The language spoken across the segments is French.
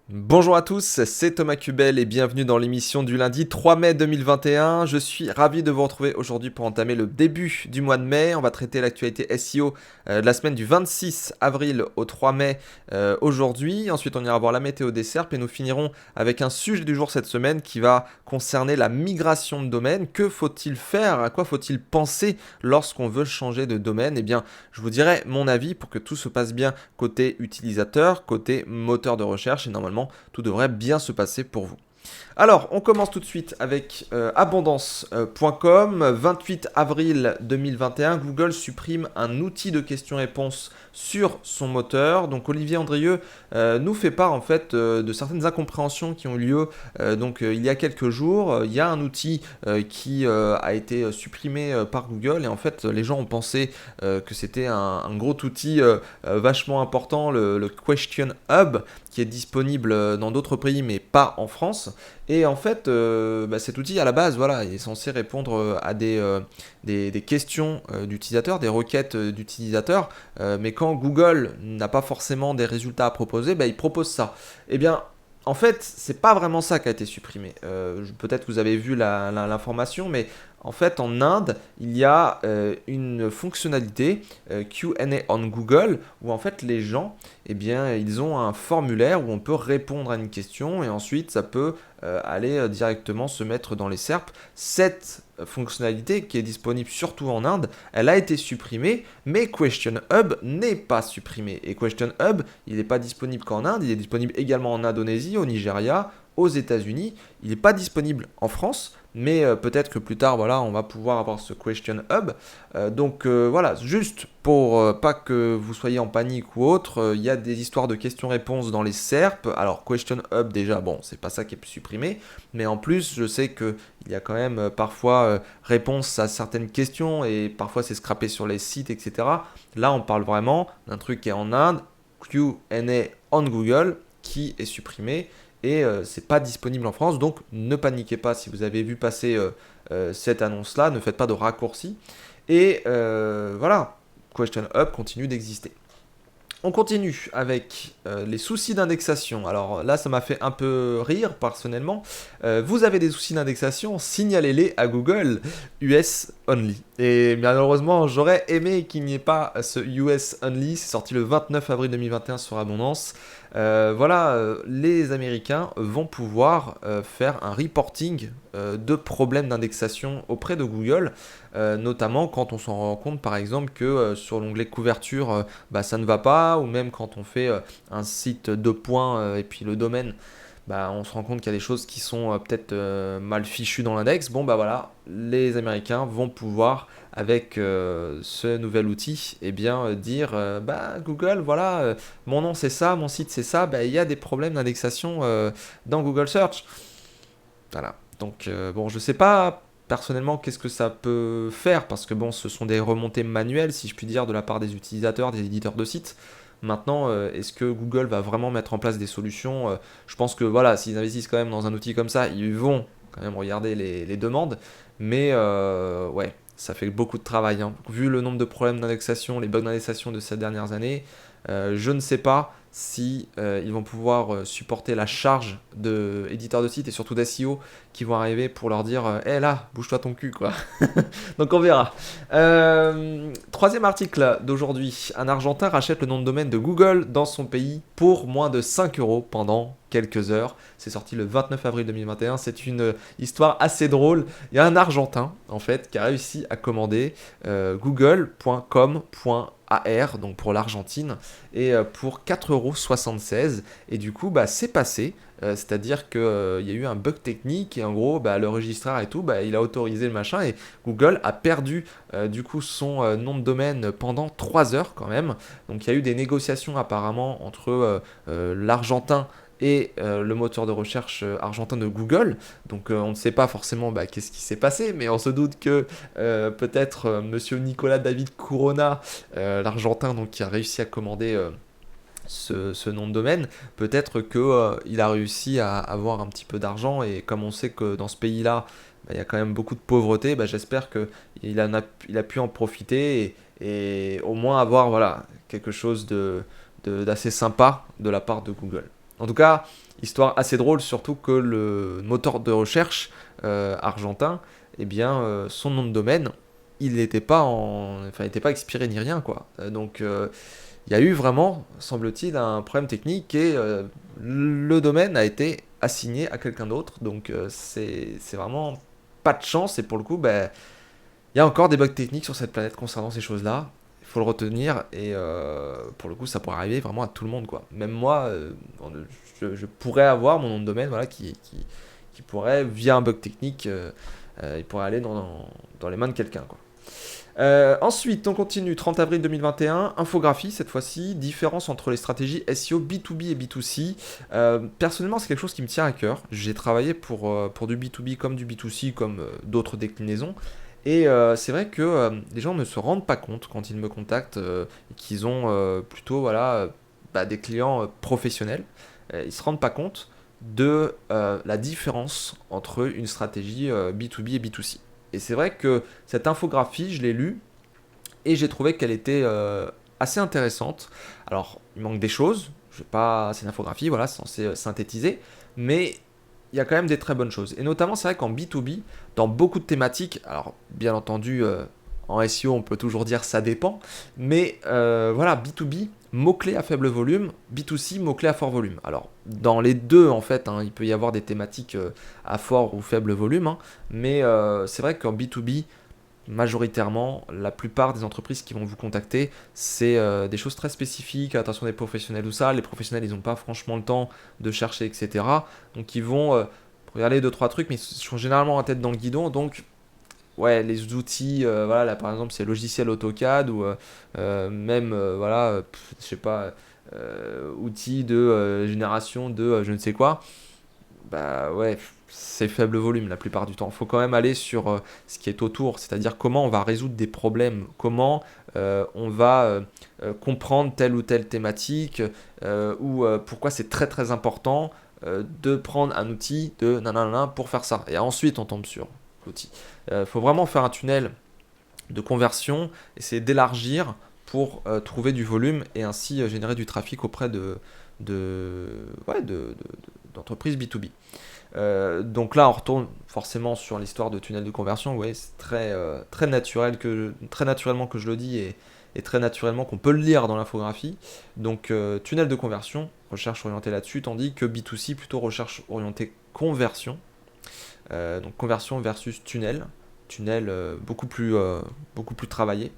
Bonjour à tous, c'est Thomas Cubel et bienvenue dans l'émission du lundi 3 mai 2021. Je suis ravi de vous retrouver aujourd'hui pour entamer le début du mois de mai. On va traiter l'actualité SEO de la semaine du 26 avril au 3 mai aujourd'hui. Ensuite, on ira voir la météo des SERP et nous finirons avec un sujet du jour cette semaine qui va concerner la migration de domaine. Que faut-il faire? À quoi faut-il penser lorsqu'on veut changer de domaine? Eh bien, je vous dirai mon avis pour que tout se passe bien côté utilisateur, côté moteur de recherche et normalement tout devrait bien se passer pour vous. Alors, on commence tout de suite avec abondance.com. 28 avril 2021, Google supprime un outil de questions-réponses sur son moteur. Donc, Olivier Andrieux nous fait part en fait de certaines incompréhensions qui ont eu lieu il y a quelques jours. Il y a un outil qui a été supprimé par Google et en fait, les gens ont pensé que c'était un gros outil vachement important, le Question Hub, qui est disponible dans d'autres pays mais pas en France. Et en fait, cet outil à la base, voilà, il est censé répondre à des questions d'utilisateurs, des requêtes d'utilisateurs, mais quand Google n'a pas forcément des résultats à proposer, il propose ça. Eh bien, en fait, c'est pas vraiment ça qui a été supprimé. Peut-être vous avez vu l'information, mais en fait, en Inde, il y a une fonctionnalité Q&A on Google où en fait les gens, eh bien, ils ont un formulaire où on peut répondre à une question et ensuite ça peut aller directement se mettre dans les SERP. Cette fonctionnalité qui est disponible surtout en Inde, elle a été supprimée, mais Question Hub n'est pas supprimé. Et Question Hub, il n'est pas disponible qu'en Inde, il est disponible également en Indonésie, au Nigeria, aux États-Unis. Il n'est pas disponible en France, mais peut-être que plus tard, voilà, on va pouvoir avoir ce Question Hub. Voilà, juste pour pas que vous soyez en panique ou autre, il y a des histoires de questions-réponses dans les SERP. Alors Question Hub déjà, bon, c'est pas ça qui est supprimé, mais en plus, je sais que il y a quand même parfois réponse à certaines questions et parfois c'est scrappé sur les sites, etc. Là, on parle vraiment d'un truc qui est en Inde, Q&A on Google, qui est supprimé et c'est pas disponible en France. Donc ne paniquez pas si vous avez vu passer cette annonce-là, ne faites pas de raccourci. Et voilà, Question Hub continue d'exister. On continue avec les soucis d'indexation. Alors là, ça m'a fait un peu rire personnellement. Vous avez des soucis d'indexation, signalez-les à Google US Only. Et malheureusement, j'aurais aimé qu'il n'y ait pas ce US Only. C'est sorti le 29 avril 2021 sur Abondance. Les Américains vont pouvoir faire un reporting de problèmes d'indexation auprès de Google, notamment quand on s'en rend compte par exemple que sur l'onglet couverture, ça ne va pas, ou même quand on fait un site de points et puis le domaine, on se rend compte qu'il y a des choses qui sont peut-être mal fichues dans l'index. Bon, voilà, les Américains vont pouvoir, avec ce nouvel outil, dire Google, voilà, mon nom c'est ça, mon site c'est ça, il y a des problèmes d'indexation dans Google Search. Voilà. Donc, je sais pas personnellement qu'est-ce que ça peut faire parce que bon, ce sont des remontées manuelles, si je puis dire, de la part des utilisateurs, des éditeurs de sites. Maintenant, est-ce que Google va vraiment mettre en place des solutions? Je pense que voilà, s'ils investissent quand même dans un outil comme ça, ils vont quand même regarder les demandes. Mais ouais, ça fait beaucoup de travail, hein. Vu le nombre de problèmes d'indexation, les bugs d'indexation de ces dernières années, je ne sais pas si ils vont pouvoir supporter la charge de éditeurs de sites et surtout d'SEO qui vont arriver pour leur dire hé là, bouge-toi ton cul quoi. Donc on verra. Troisième article d'aujourd'hui. Un Argentin rachète le nom de domaine de Google dans son pays pour moins de 5 euros pendant quelques heures. C'est sorti le 29 avril 2021. C'est une histoire assez drôle. Il y a un Argentin en fait qui a réussi à commander google.com.ar, donc pour l'Argentine, et pour 4,76 €. Et du coup, c'est passé. C'est-à-dire qu'il y a eu un bug technique et en gros, le registraire et tout, il a autorisé le machin et Google a perdu du coup son nom de domaine pendant 3 heures quand même. Donc il y a eu des négociations apparemment entre l'Argentin et le moteur de recherche argentin de Google. Donc on ne sait pas forcément qu'est-ce qui s'est passé, mais on se doute que peut-être monsieur Nicolas David Corona, l'Argentin donc, qui a réussi à commander ce nom de domaine, peut-être qu'il a réussi à avoir un petit peu d'argent et comme on sait que dans ce pays-là, il y a quand même beaucoup de pauvreté, j'espère qu'il il a pu en profiter et au moins avoir voilà, quelque chose d'assez sympa de la part de Google. En tout cas, histoire assez drôle, surtout que le moteur de recherche argentin, eh bien, son nom de domaine, il n'était pas enfin, il n'était pas expiré ni rien, quoi. Donc, il y a eu vraiment, semble-t-il, un problème technique et le domaine a été assigné à quelqu'un d'autre. Donc, c'est vraiment pas de chance. Et pour le coup, ben, il y a encore des bugs techniques sur cette planète concernant ces choses-là. Il faut le retenir et pour le coup, ça pourrait arriver vraiment à tout le monde, quoi. Même moi, je pourrais avoir mon nom de domaine, voilà, qui pourrait, via un bug technique, il pourrait aller dans les mains de quelqu'un, quoi. Ensuite, on continue. 30 avril 2021, infographie cette fois-ci, différence entre les stratégies SEO B2B et B2C. Personnellement, c'est quelque chose qui me tient à cœur. J'ai travaillé pour du B2B comme du B2C, comme d'autres déclinaisons. Et c'est vrai que les gens ne se rendent pas compte quand ils me contactent et qu'ils ont plutôt voilà, bah, des clients professionnels. Ils ne se rendent pas compte de la différence entre une stratégie B2B et B2C. Et c'est vrai que cette infographie, je l'ai lue et j'ai trouvé qu'elle était assez intéressante. Alors, il manque des choses. Je vais pas, c'est une infographie, voilà, c'est censé synthétiser, mais il y a quand même des très bonnes choses. Et notamment, c'est vrai qu'en B2B, dans beaucoup de thématiques, alors bien entendu, en SEO, on peut toujours dire ça dépend, mais voilà, B2B, mots-clés à faible volume, B2C, mots-clés à fort volume. Alors, dans les deux, en fait, hein, il peut y avoir des thématiques à fort ou faible volume, hein, mais c'est vrai qu'en B2B, majoritairement, la plupart des entreprises qui vont vous contacter, c'est des choses très spécifiques, attention des professionnels ou ça. Les professionnels, ils n'ont pas franchement le temps de chercher, etc. Donc ils vont regarder deux, trois trucs, mais ils sont généralement en tête dans le guidon. Donc, ouais, les outils, voilà, là par exemple, c'est logiciel AutoCAD ou même, voilà, je sais pas, outils de génération de je ne sais quoi. Bah ouais, c'est faible volume la plupart du temps. Il faut quand même aller sur ce qui est autour, c'est-à-dire comment on va résoudre des problèmes, comment on va comprendre telle ou telle thématique, ou pourquoi c'est très très important de prendre un outil de nanana pour faire ça. Et ensuite on tombe sur l'outil. Il faut vraiment faire un tunnel de conversion, essayer d'élargir pour trouver du volume et ainsi générer du trafic auprès de, ouais, d'entreprises B2B. Donc là, on retourne forcément sur l'histoire de tunnel de conversion. Ouais, c'est très très naturellement que je le dis et très naturellement qu'on peut le lire dans l'infographie. Donc tunnel de conversion, recherche orientée là-dessus, tandis que B2C plutôt recherche orientée conversion. Donc conversion versus tunnel, tunnel beaucoup plus travaillé.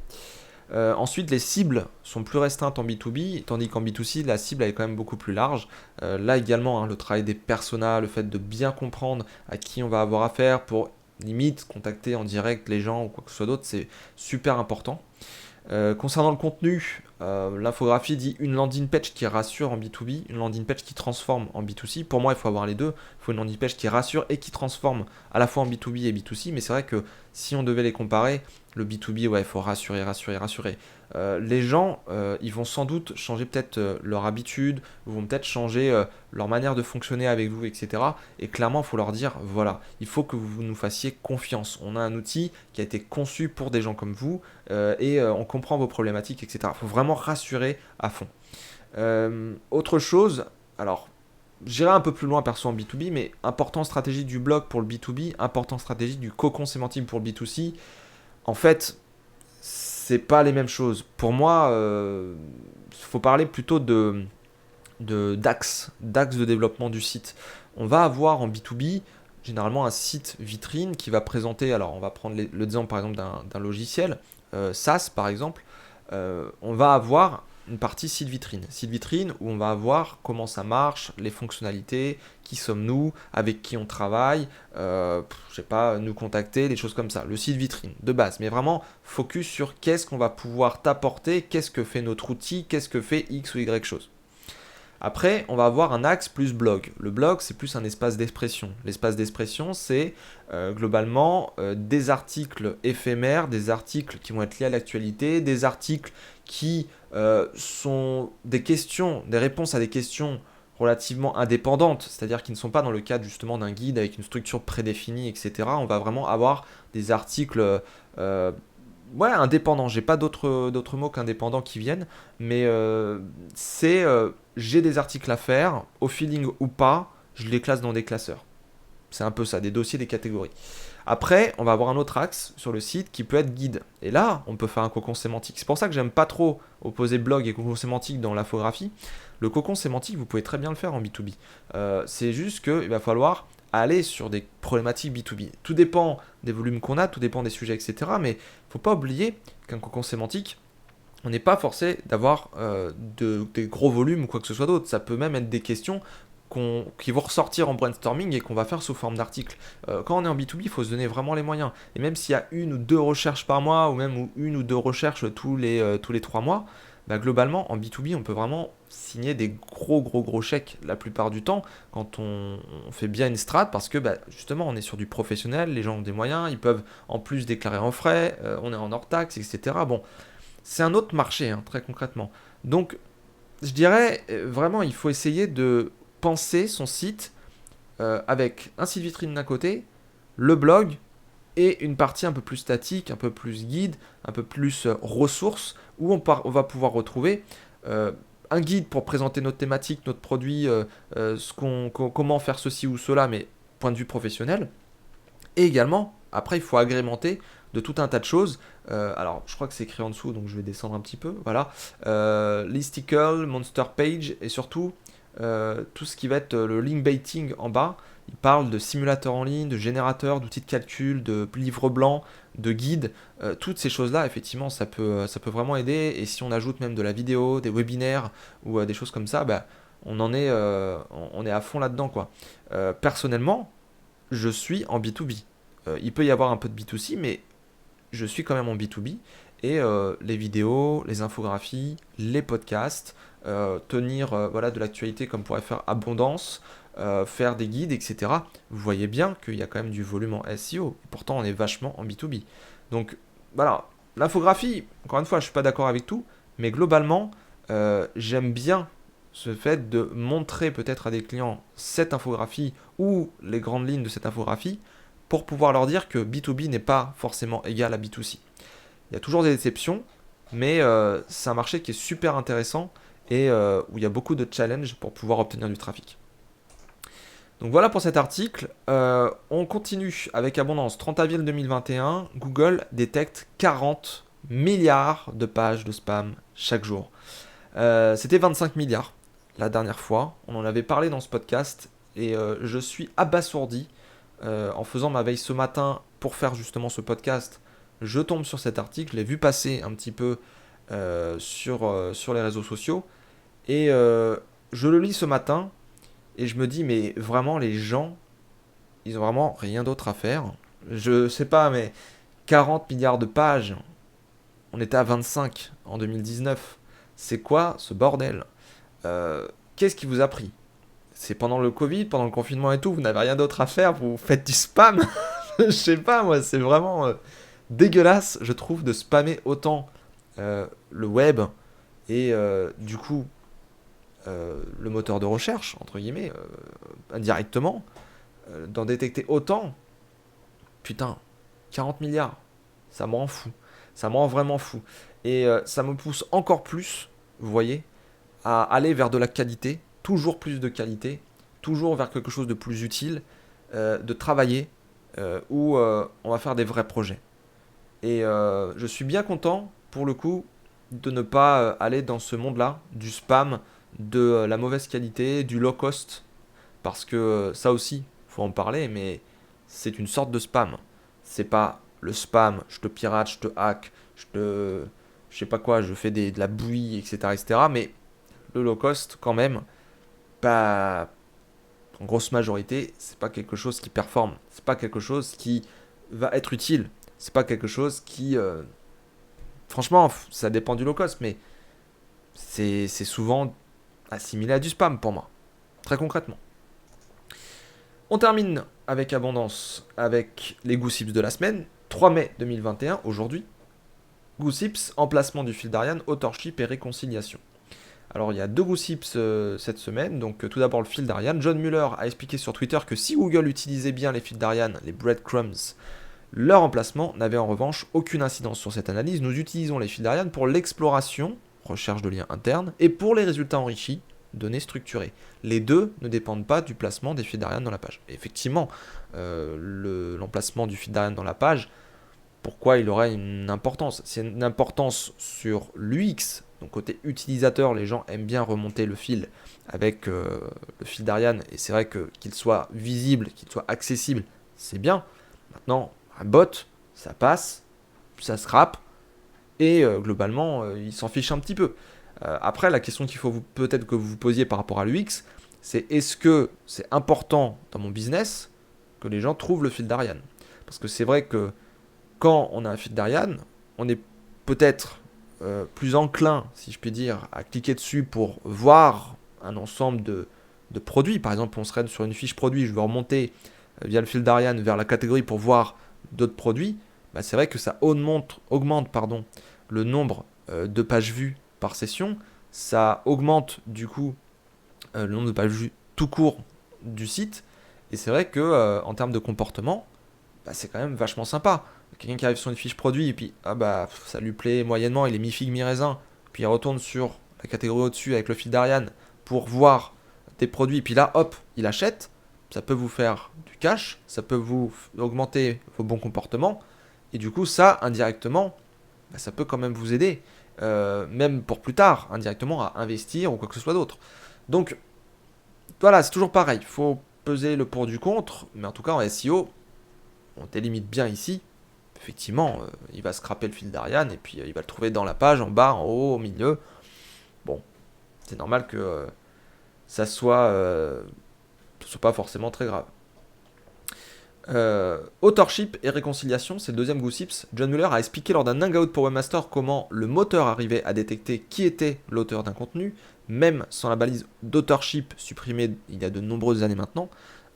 Ensuite, les cibles sont plus restreintes en B2B, tandis qu'en B2C, la cible elle est quand même beaucoup plus large. Là également, hein, le travail des personas, le fait de bien comprendre à qui on va avoir affaire pour limite contacter en direct les gens ou quoi que ce soit d'autre, c'est super important. Concernant le contenu, l'infographie dit une landing page qui rassure en B2B, une landing page qui transforme en B2C. Pour moi, il faut avoir les deux. Il faut une landing page qui rassure et qui transforme à la fois en B2B et B2C. Mais c'est vrai que si on devait les comparer, le B2B, ouais, il faut rassurer, rassurer, rassurer. Les gens, ils vont sans doute changer peut-être leur habitude, vont peut-être changer leur manière de fonctionner avec vous, etc. Et clairement, il faut leur dire, voilà, il faut que vous nous fassiez confiance. On a un outil qui a été conçu pour des gens comme vous et on comprend vos problématiques, etc. Il faut vraiment rassurer à fond. Autre chose, alors j'irai un peu plus loin perso en B2B, mais important stratégie du blog pour le B2B, important stratégie du cocon sémantique pour le B2C. En fait, c'est pas les mêmes choses. Pour moi, faut parler plutôt d'axe de développement du site. On va avoir en B2B généralement un site vitrine qui va présenter, alors on va prendre l'exemple par exemple d'un logiciel, SaaS par exemple, on va avoir une partie site vitrine. Site vitrine où on va voir comment ça marche, les fonctionnalités, qui sommes-nous, avec qui on travaille, je sais pas, nous contacter, des choses comme ça. Le site vitrine de base, mais vraiment focus sur qu'est-ce qu'on va pouvoir t'apporter, qu'est-ce que fait notre outil, qu'est-ce que fait X ou Y chose. Après, on va avoir un axe plus blog. Le blog, c'est plus un espace d'expression. L'espace d'expression, c'est globalement des articles éphémères, des articles qui vont être liés à l'actualité, des articles qui sont des questions, des réponses à des questions relativement indépendantes, c'est-à-dire qui ne sont pas dans le cadre justement d'un guide avec une structure prédéfinie, etc. On va vraiment avoir des articles Ouais, indépendant, j'ai pas d'autres mots qu'indépendant qui viennent, mais j'ai des articles à faire, au feeling ou pas, je les classe dans des classeurs. C'est un peu ça, des dossiers, des catégories. Après, on va avoir un autre axe sur le site qui peut être guide. Et là, on peut faire un cocon sémantique. C'est pour ça que j'aime pas trop opposer blog et cocon sémantique dans l'infographie. Le cocon sémantique, vous pouvez très bien le faire en B2B. C'est juste qu'il va falloir aller sur des problématiques B2B. Tout dépend des volumes qu'on a, tout dépend des sujets, etc. Mais il ne faut pas oublier qu'un cocon sémantique, on n'est pas forcé d'avoir des gros volumes ou quoi que ce soit d'autre. Ça peut même être des questions qui vont ressortir en brainstorming et qu'on va faire sous forme d'articles. Quand on est en B2B, il faut se donner vraiment les moyens. Et même s'il y a une ou deux recherches par mois, ou même une ou deux recherches tous les 3 mois, bah, globalement, en B2B, on peut vraiment signer des gros chèques la plupart du temps quand on fait bien une strat parce que bah, justement, on est sur du professionnel, les gens ont des moyens, ils peuvent en plus déclarer en frais, on est en hors taxe, etc. Bon, c'est un autre marché, hein, très concrètement. Donc, je dirais vraiment, il faut essayer de penser son site avec un site vitrine d'un côté, le blog et une partie un peu plus statique, un peu plus guide, un peu plus ressources, où on va pouvoir retrouver un guide pour présenter notre thématique, notre produit, comment faire ceci ou cela, mais point de vue professionnel. Et également, après, il faut agrémenter de tout un tas de choses. Alors, je crois que c'est écrit en dessous, donc je vais descendre un petit peu. Voilà. Listicle, Monster Page, et surtout, tout ce qui va être le link baiting en bas. Il parle de simulateurs en ligne, de générateurs, d'outils de calcul, de livres blancs, de guides. Toutes ces choses-là, effectivement, ça peut vraiment aider. Et si on ajoute même de la vidéo, des webinaires ou des choses comme ça, bah, on est à fond là-dedans, quoi. Personnellement, je suis en B2B. Il peut y avoir un peu de B2C, mais je suis quand même en B2B. Et les vidéos, les infographies, les podcasts, tenir voilà, de l'actualité comme pourrait faire Abondance, faire des guides, etc. Vous voyez bien qu'il y a quand même du volume en SEO. Et pourtant, on est vachement en B2B. Donc voilà, l'infographie, encore une fois, je ne suis pas d'accord avec tout, mais globalement, j'aime bien ce fait de montrer peut-être à des clients cette infographie ou les grandes lignes de cette infographie pour pouvoir leur dire que B2B n'est pas forcément égal à B2C. Il y a toujours des exceptions, mais c'est un marché qui est super intéressant et où il y a beaucoup de challenges pour pouvoir obtenir du trafic. Donc voilà pour cet article. On continue avec abondance. 30 avril 2021, Google détecte 40 milliards de pages de spam chaque jour. C'était 25 milliards la dernière fois. On en avait parlé dans ce podcast et je suis abasourdi en faisant ma veille ce matin pour faire justement ce podcast. Je tombe sur cet article, je l'ai vu passer un petit peu sur les réseaux sociaux et je le lis ce matin et je me dis mais vraiment les gens, ils ont vraiment rien d'autre à faire. Je sais pas mais 40 milliards de pages, on était à 25 en 2019. C'est quoi ce bordel? Qu'est-ce qui vous a pris? C'est pendant le Covid, pendant le confinement et tout, vous n'avez rien d'autre à faire, vous faites du spam. Je sais pas, moi, c'est vraiment dégueulasse, je trouve, de spammer autant le web et du coup le moteur de recherche, entre guillemets, indirectement, d'en détecter autant. Putain, 40 milliards, ça me rend fou. Ça me rend vraiment fou. Et ça me pousse encore plus, vous voyez, à aller vers de la qualité, toujours plus de qualité, toujours vers quelque chose de plus utile, de travailler, où on va faire des vrais projets. Et je suis bien content, pour le coup, de ne pas aller dans ce monde-là, du spam, de la mauvaise qualité, du low cost, parce que ça aussi, faut en parler, mais c'est une sorte de spam. C'est pas le spam, je te pirate, je te hack, je sais pas quoi, je fais de la bouillie, etc., etc., mais le low cost, quand même, pas, en grosse majorité, c'est pas quelque chose qui performe. C'est pas quelque chose qui va être utile. C'est pas quelque chose qui. Franchement, ça dépend du low cost, mais c'est souvent assimilé à du spam pour moi. Très concrètement. On termine avec abondance avec les Goosips de la semaine. 3 mai 2021, aujourd'hui. Goosips, emplacement du fil d'Ariane, authorship et réconciliation. Alors il y a 2 Goosips cette semaine. Donc tout d'abord le fil d'Ariane. John Mueller a expliqué sur Twitter que si Google utilisait bien les fils d'Ariane, les breadcrumbs, Leur emplacement n'avait en revanche aucune incidence sur cette analyse. Nous utilisons les fils d'Ariane pour l'exploration, recherche de liens internes, et pour les résultats enrichis, données structurées. Les deux ne dépendent pas du placement des fils d'Ariane dans la page. Et effectivement, l'emplacement du fil d'Ariane dans la page, pourquoi il aurait une importance? C'est une importance sur l'UX, donc côté utilisateur, les gens aiment bien remonter le fil avec le fil d'Ariane, et c'est vrai qu'il soit visible, qu'il soit accessible, c'est bien. Maintenant, un bot, ça passe, ça scrape, et globalement, il s'en fiche un petit peu. Après, la question qu'il faut peut-être que vous vous posiez par rapport à l'UX, c'est est-ce que c'est important dans mon business que les gens trouvent le fil d'Ariane? Parce que c'est vrai que quand on a un fil d'Ariane, on est peut-être plus enclin, si je puis dire, à cliquer dessus pour voir un ensemble de produits. Par exemple, on serait sur une fiche produit, je veux remonter via le fil d'Ariane vers la catégorie pour voir d'autres produits. Bah, c'est vrai que ça augmente le nombre de pages vues par session. Ça augmente du coup le nombre de pages vues tout court du site. Et c'est vrai que en termes de comportement, bah, c'est quand même vachement sympa. Quelqu'un qui arrive sur une fiche produit et puis ça lui plaît moyennement, il est mi-figue mi-raisin, puis il retourne sur la catégorie au-dessus avec le fil d'Ariane pour voir des produits, et puis là hop, il achète. Ça peut vous faire du cash, ça peut vous augmenter vos bons comportements, et du coup ça indirectement, bah, ça peut quand même vous aider, même pour plus tard, indirectement à investir ou quoi que ce soit d'autre. Donc voilà, c'est toujours pareil, il faut peser le pour du contre, mais en tout cas en SEO, on délimite bien ici. Effectivement, il va scraper le fil d'Ariane et puis il va le trouver dans la page, en bas, en haut, au milieu. Bon, c'est normal que ça soit pas forcément très grave. Authorship et réconciliation, c'est le deuxième Goosips. John Mueller a expliqué lors d'un hangout pour Webmaster comment le moteur arrivait à détecter qui était l'auteur d'un contenu, même sans la balise d'authorship supprimée il y a de nombreuses années maintenant.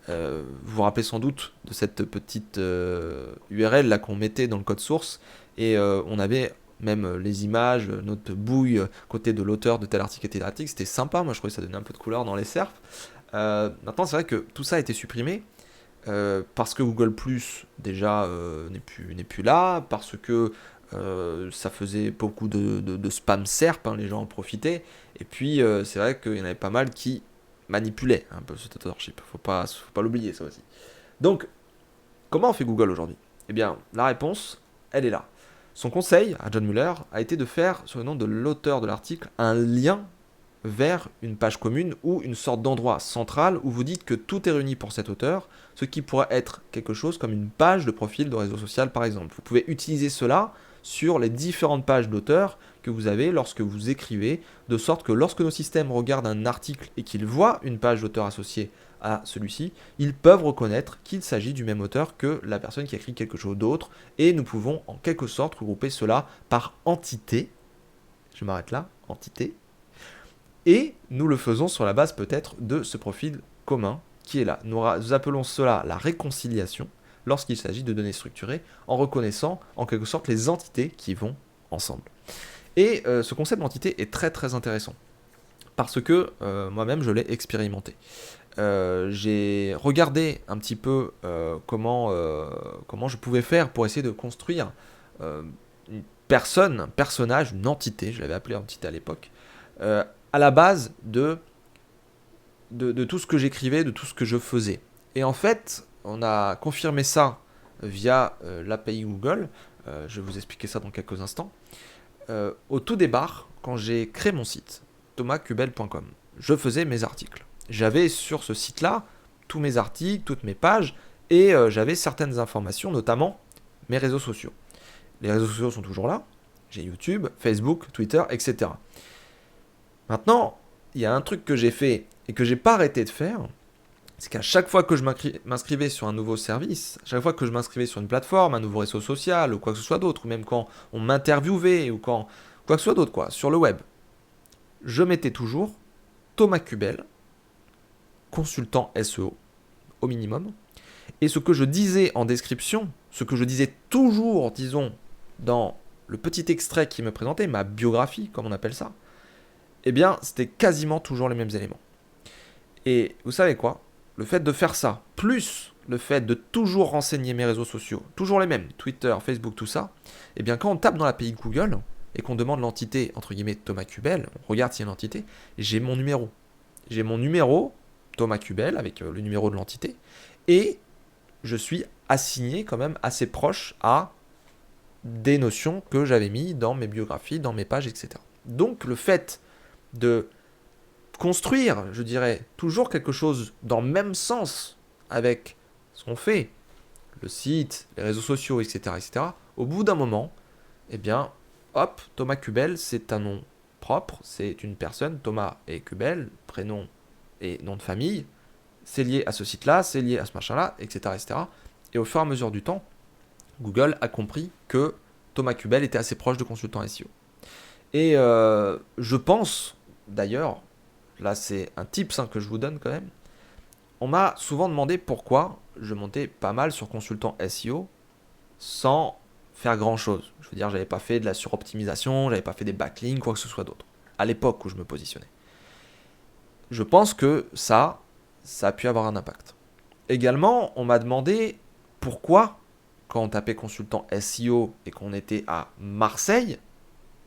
Vous vous rappelez sans doute de cette petite URL là qu'on mettait dans le code source et on avait même les images, notre bouille côté de l'auteur de tel article et tel article, c'était sympa, moi je trouvais que ça donnait un peu de couleur dans les SERPs. Maintenant c'est vrai que tout ça a été supprimé parce que Google Plus déjà n'est plus là, parce que ça faisait beaucoup de spam SERP, hein, les gens en profitaient, et puis c'est vrai qu'il y en avait pas mal qui manipulait un peu cet authorship. Faut pas l'oublier ça aussi. Donc, comment fait Google aujourd'hui? Eh bien, la réponse, elle est là. Son conseil à John Mueller a été de faire, sur le nom de l'auteur de l'article, un lien vers une page commune ou une sorte d'endroit central où vous dites que tout est réuni pour cet auteur, ce qui pourrait être quelque chose comme une page de profil de réseau social par exemple. Vous pouvez utiliser cela sur les différentes pages d'auteurs que vous avez lorsque vous écrivez, de sorte que lorsque nos systèmes regardent un article et qu'ils voient une page d'auteur associée à celui-ci, ils peuvent reconnaître qu'il s'agit du même auteur que la personne qui a écrit quelque chose d'autre, et nous pouvons en quelque sorte regrouper cela par entité. Je m'arrête là, entité. Et nous le faisons sur la base peut-être de ce profil commun qui est là. Nous appelons cela la réconciliation lorsqu'il s'agit de données structurées en reconnaissant en quelque sorte les entités qui vont ensemble. Et ce concept d'entité est très très intéressant parce que moi-même je l'ai expérimenté. J'ai regardé un petit peu comment je pouvais faire pour essayer de construire une personne, un personnage, une entité, je l'avais appelé entité à l'époque, à la base de tout ce que j'écrivais, de tout ce que je faisais. Et en fait, on a confirmé ça via l'API Google. Je vais vous expliquer ça dans quelques instants. Au tout départ, quand j'ai créé mon site, thomascubel.com, je faisais mes articles. J'avais sur ce site-là tous mes articles, toutes mes pages, et j'avais certaines informations, notamment mes réseaux sociaux. Les réseaux sociaux sont toujours là. J'ai YouTube, Facebook, Twitter, etc. Maintenant, il y a un truc que j'ai fait et que j'ai pas arrêté de faire, c'est qu'à chaque fois que je m'inscrivais sur un nouveau service, à chaque fois que je m'inscrivais sur une plateforme, un nouveau réseau social ou quoi que ce soit d'autre, ou même quand on m'interviewait ou quand quoi que ce soit d'autre sur le web, je mettais toujours Thomas Cubel, consultant SEO au minimum, et ce que je disais en description, ce que je disais toujours, disons, dans le petit extrait qui me présentait, ma biographie, comme on appelle ça, eh bien, c'était quasiment toujours les mêmes éléments. Et vous savez quoi ? le fait de faire ça, plus le fait de toujours renseigner mes réseaux sociaux, toujours les mêmes, Twitter, Facebook, tout ça, eh bien quand on tape dans l'API Google et qu'on demande l'entité, entre guillemets, Thomas Kubel, on regarde s'il y a une entité, j'ai mon numéro. J'ai mon numéro, Thomas Kubel, avec le numéro de l'entité, et je suis assigné quand même assez proche à des notions que j'avais mis dans mes biographies, dans mes pages, etc. Donc le fait de construire, je dirais, toujours quelque chose dans le même sens avec ce qu'on fait, le site, les réseaux sociaux, etc., au bout d'un moment, eh bien, hop, Thomas Kubel, c'est un nom propre, c'est une personne, Thomas et Kubel, prénom et nom de famille, c'est lié à ce site-là, c'est lié à ce machin-là, etc. Et au fur et à mesure du temps, Google a compris que Thomas Kubel était assez proche de consultant SEO. Et je pense, d'ailleurs, là c'est un tips que je vous donne quand même, on m'a souvent demandé pourquoi je montais pas mal sur consultant SEO sans faire grand chose. Je veux dire, j'avais pas fait de la suroptimisation, j'avais pas fait des backlinks, quoi que ce soit d'autre, à l'époque où je me positionnais. Je pense que ça a pu avoir un impact. Également, on m'a demandé pourquoi, quand on tapait consultant SEO et qu'on était à Marseille,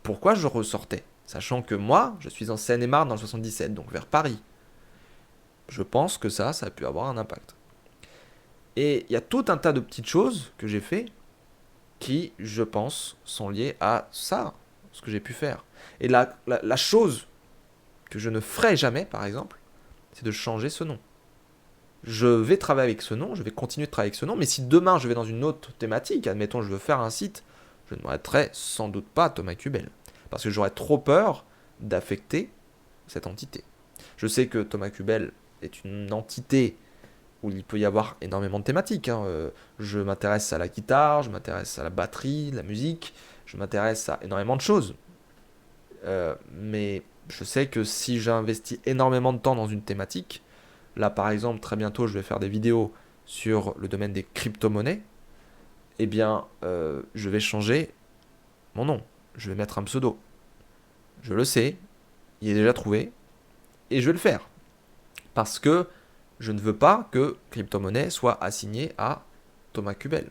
pourquoi je ressortais, sachant que moi, je suis en Seine-et-Marne dans le 77, donc vers Paris. Je pense que ça a pu avoir un impact. Et il y a tout un tas de petites choses que j'ai fait qui, je pense, sont liées à ça, ce que j'ai pu faire. Et la chose que je ne ferai jamais, par exemple, c'est de changer ce nom. Je vais travailler avec ce nom, je vais continuer de travailler avec ce nom, mais si demain je vais dans une autre thématique, admettons je veux faire un site, je ne m'arrêterai sans doute pas Thomas Kubel, parce que j'aurais trop peur d'affecter cette entité. Je sais que Thomas Kubel est une entité où il peut y avoir énormément de thématiques. Je m'intéresse à la guitare, je m'intéresse à la batterie, la musique, je m'intéresse à énormément de choses. Mais je sais que si j'investis énormément de temps dans une thématique, là par exemple très bientôt je vais faire des vidéos sur le domaine des crypto-monnaies, eh bien je vais changer mon nom, je vais mettre un pseudo. Je le sais, il est déjà trouvé, et je vais le faire. Parce que je ne veux pas que crypto-monnaie soit assignée à Thomas Kubel.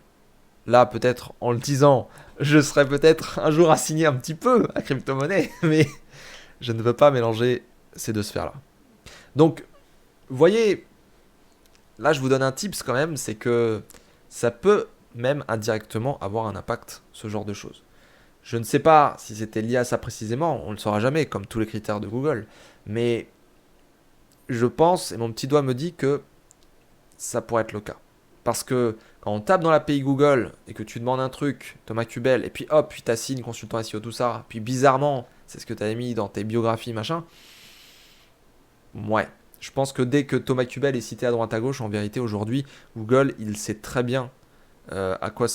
Là, peut-être en le disant, je serais peut-être un jour assigné un petit peu à crypto-monnaie, mais je ne veux pas mélanger ces deux sphères-là. Donc, vous voyez, là je vous donne un tips quand même, c'est que ça peut même indirectement avoir un impact, ce genre de choses. Je ne sais pas si c'était lié à ça précisément, on ne le saura jamais, comme tous les critères de Google, mais je pense, et mon petit doigt me dit que ça pourrait être le cas. Parce que quand on tape dans l'API Google et que tu demandes un truc, Thomas Kubel, et puis hop, puis t'assignes consultant SEO, tout ça, puis bizarrement, c'est ce que tu avais mis dans tes biographies, machin. Ouais. Je pense que dès que Thomas Kubel est cité à droite à gauche, en vérité, aujourd'hui, Google, il sait très bien à quoi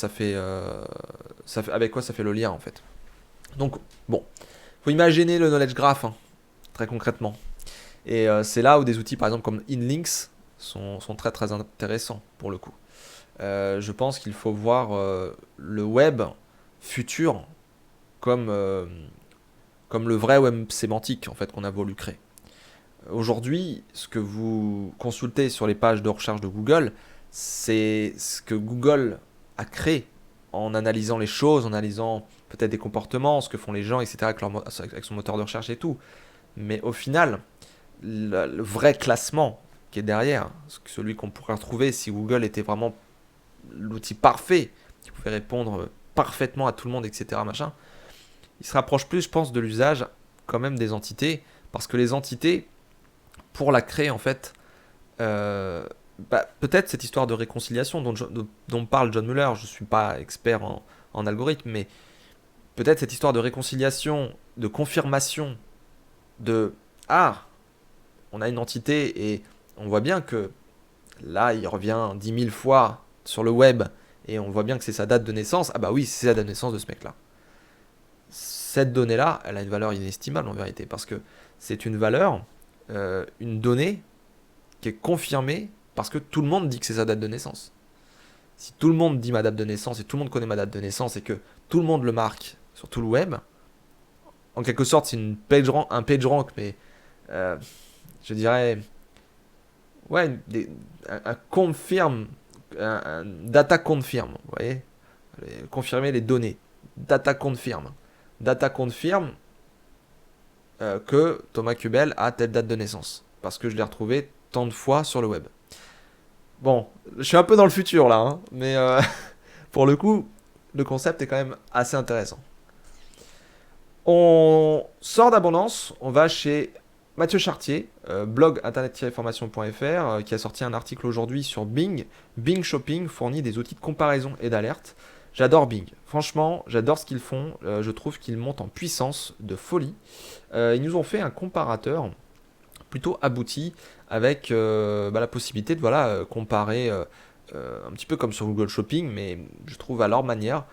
avec quoi ça fait le lien, en fait. Donc, bon, faut imaginer le knowledge graph, très concrètement. Et c'est là où des outils, par exemple, comme InLinks sont très très intéressants, pour le coup. Je pense qu'il faut voir le web futur comme, comme le vrai web sémantique, en fait, qu'on a voulu créer. Aujourd'hui, ce que vous consultez sur les pages de recherche de Google, c'est ce que Google a créé en analysant les choses, en analysant peut-être des comportements, ce que font les gens, etc., avec son moteur de recherche et tout. Mais au final, le vrai classement qui est derrière, celui qu'on pourrait retrouver si Google était vraiment l'outil parfait, qui pouvait répondre parfaitement à tout le monde, etc., machin, il se rapproche plus, je pense, de l'usage quand même des entités, parce que les entités, pour la créer, en fait, peut-être cette histoire de réconciliation dont parle John Mueller, je ne suis pas expert en algorithme, mais peut-être cette histoire de réconciliation, de confirmation, de « Ah, on a une entité et on voit bien que là, il revient 10 000 fois sur le web et on voit bien que c'est sa date de naissance. Ah bah oui, c'est la date de naissance de ce mec-là. » Cette donnée-là, elle a une valeur inestimable en vérité, parce que c'est une valeur, une donnée qui est confirmée parce que tout le monde dit que c'est sa date de naissance. Si tout le monde dit ma date de naissance et tout le monde connaît ma date de naissance et que tout le monde le marque sur tout le web, en quelque sorte c'est un page rank, mais je dirais, Ouais, un confirm, un data confirm, vous voyez, confirmer les données. Data confirm. Data confirm que Thomas Kubel a telle date de naissance. Parce que je l'ai retrouvé tant de fois sur le web. Bon, je suis un peu dans le futur là, hein, mais pour le coup, le concept est quand même assez intéressant. On sort d'abondance, on va chez Mathieu Chartier, blog internet-formation.fr, qui a sorti un article aujourd'hui sur Bing. Bing Shopping fournit des outils de comparaison et d'alerte. J'adore Bing. Franchement, j'adore ce qu'ils font. Je trouve qu'ils montent en puissance de folie. Ils nous ont fait un comparateur plutôt abouti avec la possibilité de comparer un petit peu comme sur Google Shopping, mais je trouve à leur manière.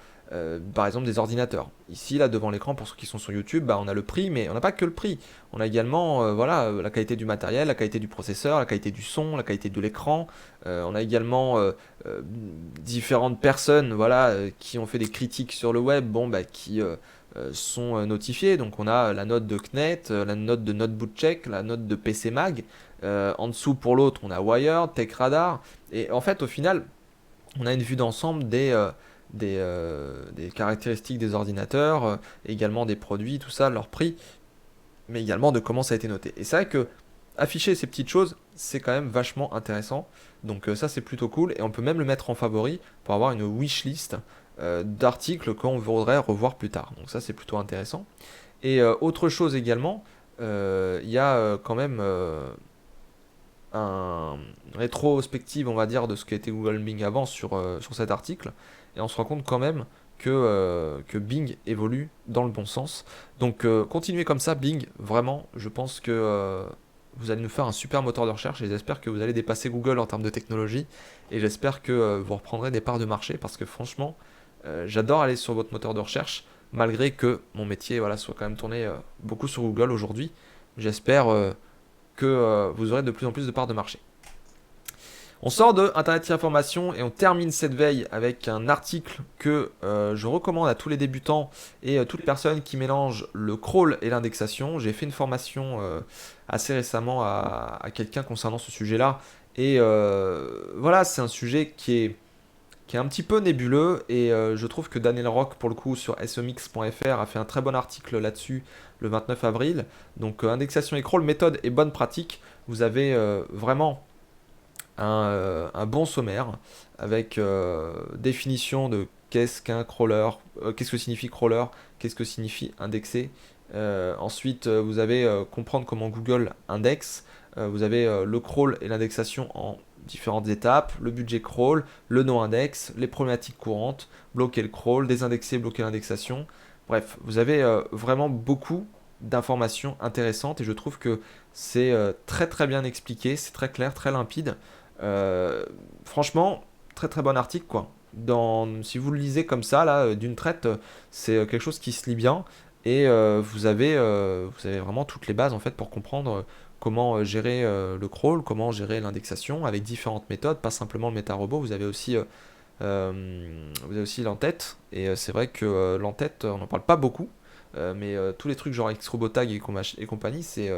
Par exemple des ordinateurs. Ici, là, devant l'écran, pour ceux qui sont sur YouTube, on a le prix, mais on n'a pas que le prix. On a également la qualité du matériel, la qualité du processeur, la qualité du son, la qualité de l'écran. On a également différentes personnes qui ont fait des critiques sur le web, qui sont notifiées. Donc on a la note de CNET, la note de NoteBookCheck, la note de PC Mag. En dessous, pour l'autre, on a Wired, TechRadar. Et en fait, au final, on a une vue d'ensemble des caractéristiques des ordinateurs, également des produits, tout ça, leur prix, mais également de comment ça a été noté. Et c'est vrai que afficher ces petites choses, c'est quand même vachement intéressant. Donc ça, c'est plutôt cool. Et on peut même le mettre en favori pour avoir une wishlist d'articles qu'on voudrait revoir plus tard. Donc ça, c'est plutôt intéressant. Et autre chose également, il y a quand même une rétrospective, on va dire, de ce qu'était Google Bing avant sur cet article. Et on se rend compte quand même que Bing évolue dans le bon sens. Donc continuez comme ça, Bing, vraiment, je pense que vous allez nous faire un super moteur de recherche et j'espère que vous allez dépasser Google en termes de technologie et j'espère que vous reprendrez des parts de marché parce que franchement, j'adore aller sur votre moteur de recherche malgré que mon métier soit quand même tourné beaucoup sur Google aujourd'hui. J'espère que vous aurez de plus en plus de parts de marché. On sort de Internet Information et on termine cette veille avec un article que je recommande à tous les débutants et toutes les personnes qui mélangent le crawl et l'indexation. J'ai fait une formation assez récemment à quelqu'un concernant ce sujet-là. Et c'est un sujet qui est un petit peu nébuleux et je trouve que Daniel Rock, pour le coup, sur somx.fr a fait un très bon article là-dessus le 29 avril. Donc indexation et crawl, méthode et bonne pratique. Vous avez vraiment un bon sommaire avec définition de qu'est-ce qu'un crawler, qu'est-ce que signifie crawler, qu'est-ce que signifie indexer. Ensuite, vous avez comprendre comment Google indexe. Vous avez le crawl et l'indexation en différentes étapes, le budget crawl, le no-index, les problématiques courantes, bloquer le crawl, désindexer, bloquer l'indexation. Bref, vous avez vraiment beaucoup d'informations intéressantes et je trouve que c'est très très bien expliqué, c'est très clair, très limpide. Franchement, très très bon article quoi. Si vous le lisez comme ça, là, d'une traite, c'est quelque chose qui se lit bien et vous avez vraiment toutes les bases en fait pour comprendre comment gérer le crawl, comment gérer l'indexation avec différentes méthodes, pas simplement le méta-robot. Vous avez aussi l'entête et c'est vrai que l'entête, on n'en parle pas beaucoup, mais tous les trucs genre Xrobotag et compagnie, c'est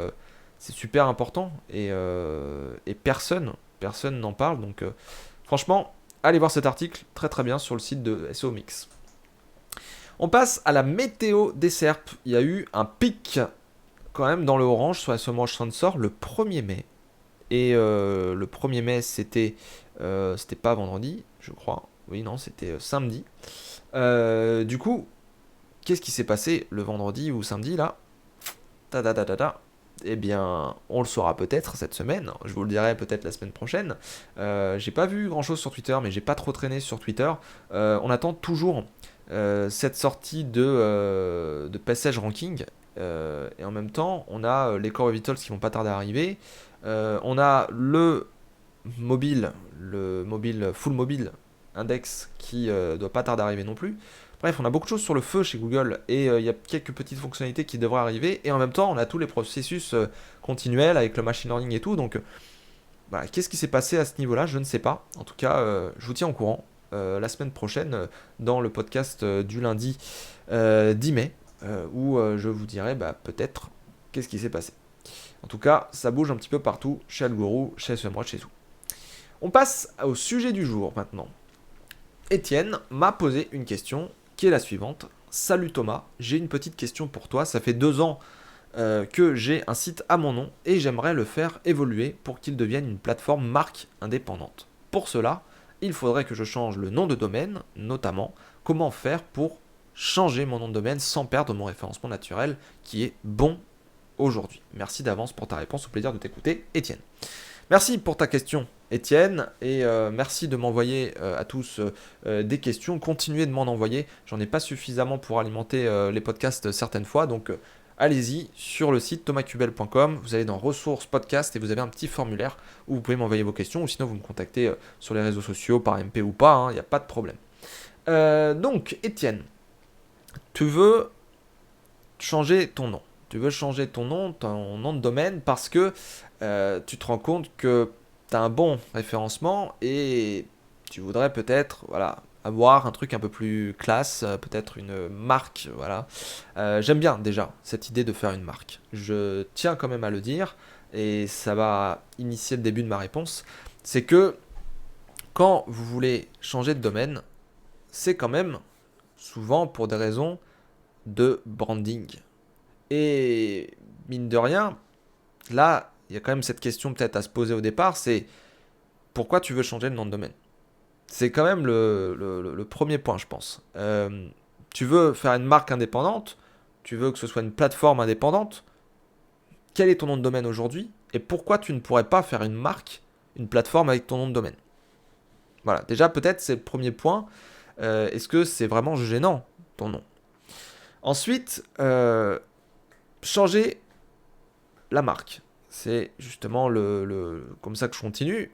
super important et personne n'en parle. Donc franchement, allez voir cet article, très très bien sur le site de SEO Mix. On passe à la météo des SERP. Il y a eu un pic quand même dans le orange sur la Semrush Sensor le 1er mai. Et le 1er mai, c'était pas vendredi, je crois. Oui, non, c'était samedi. Du coup, qu'est-ce qui s'est passé le vendredi ou samedi là? Ta ta ta ta ta. Eh bien, on le saura peut-être cette semaine. Je vous le dirai peut-être la semaine prochaine. J'ai pas vu grand-chose sur Twitter, mais j'ai pas trop traîné sur Twitter. On attend toujours cette sortie de passage ranking. Et en même temps, on a les Core Vitals qui vont pas tarder à arriver. On a le mobile full mobile index qui doit pas tarder à arriver non plus. Bref, on a beaucoup de choses sur le feu chez Google et il y a quelques petites fonctionnalités qui devraient arriver. Et en même temps, on a tous les processus continuels avec le machine learning et tout. Donc, qu'est-ce qui s'est passé à ce niveau-là? Je ne sais pas. En tout cas, je vous tiens au courant la semaine prochaine dans le podcast du lundi 10 mai où je vous dirai peut-être qu'est-ce qui s'est passé. En tout cas, ça bouge un petit peu partout, chez Algorou, chez SEMrush, chez tout. On passe au sujet du jour maintenant. Étienne m'a posé une question qui est la suivante. Salut Thomas, j'ai une petite question pour toi. Ça fait 2 ans que j'ai un site à mon nom et j'aimerais le faire évoluer pour qu'il devienne une plateforme marque indépendante. Pour cela, il faudrait que je change le nom de domaine, notamment comment faire pour changer mon nom de domaine sans perdre mon référencement naturel qui est bon aujourd'hui. Merci d'avance pour ta réponse, au plaisir de t'écouter, Étienne. Merci pour ta question, Étienne, et merci de m'envoyer à tous des questions. Continuez de m'en envoyer. J'en ai pas suffisamment pour alimenter les podcasts certaines fois, donc allez-y sur le site thomascubel.com. Vous allez dans ressources podcast et vous avez un petit formulaire où vous pouvez m'envoyer vos questions, ou sinon vous me contactez sur les réseaux sociaux par MP ou pas. Il n'y a pas de problème. Donc, Étienne, tu veux changer ton nom. Tu veux changer ton nom de domaine parce que tu te rends compte que tu as un bon référencement et tu voudrais peut-être avoir un truc un peu plus classe, peut-être une marque. Voilà. J'aime bien déjà cette idée de faire une marque. Je tiens quand même à le dire et ça va initier le début de ma réponse. C'est que quand vous voulez changer de domaine, c'est quand même souvent pour des raisons de branding. Et mine de rien, là, il y a quand même cette question peut-être à se poser au départ, c'est pourquoi tu veux changer le nom de domaine? C'est quand même le premier point, je pense. Tu veux faire une marque indépendante, tu veux que ce soit une plateforme indépendante. Quel est ton nom de domaine aujourd'hui? Et pourquoi tu ne pourrais pas faire une marque, une plateforme avec ton nom de domaine? Voilà, déjà peut-être c'est le premier point. Est-ce que c'est vraiment gênant, ton nom? Ensuite, changer la marque. C'est justement comme ça que je continue.